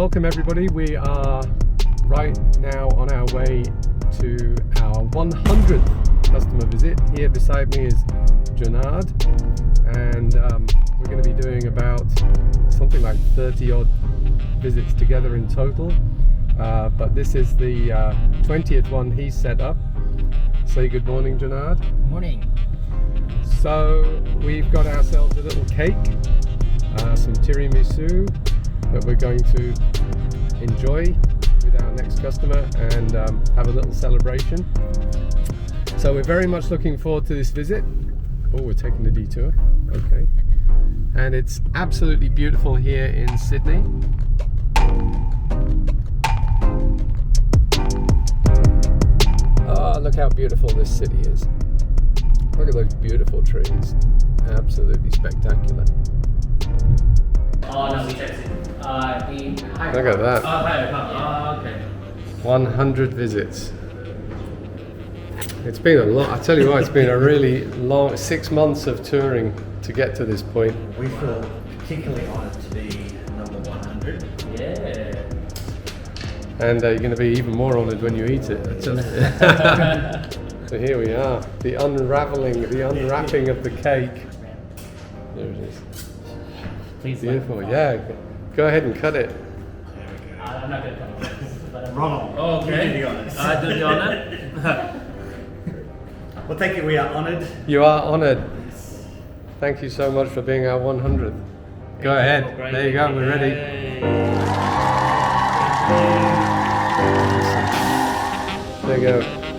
Welcome everybody. We are right now on our way to our 100th customer visit. Here beside me is Jonard, and we're going to be doing about something like 30 odd visits together in total, but this is the 20th one he's set up. Say good morning, Jonard. Morning. So we've got ourselves a little cake, some tiramisu that we're going to enjoy with our next customer and have a little celebration. So we're very much looking forward to this visit. Oh, we're taking a detour. Okay. And it's absolutely beautiful here in Sydney. Oh, look how beautiful this city is. Look at those beautiful trees. Absolutely spectacular. Oh, no, we checked it. Look at that. Okay. 100 visits. It's been a lot. I tell you what, it's been a really long 6 months of touring to get to this point. We feel particularly honoured to be number 100. Yeah. And you're going to be even more honoured when you eat it. I tell you. So here we are, the unwrapping of the cake. There it is. Please. Beautiful, yeah. Go ahead and cut it. I'm not going to come with Ronald, okay. you do the honours. I do the honour. Well, thank you, we are honoured. You are honoured. Thank you so much for being our 100th. Go ahead. There you go, we're ready. There you go.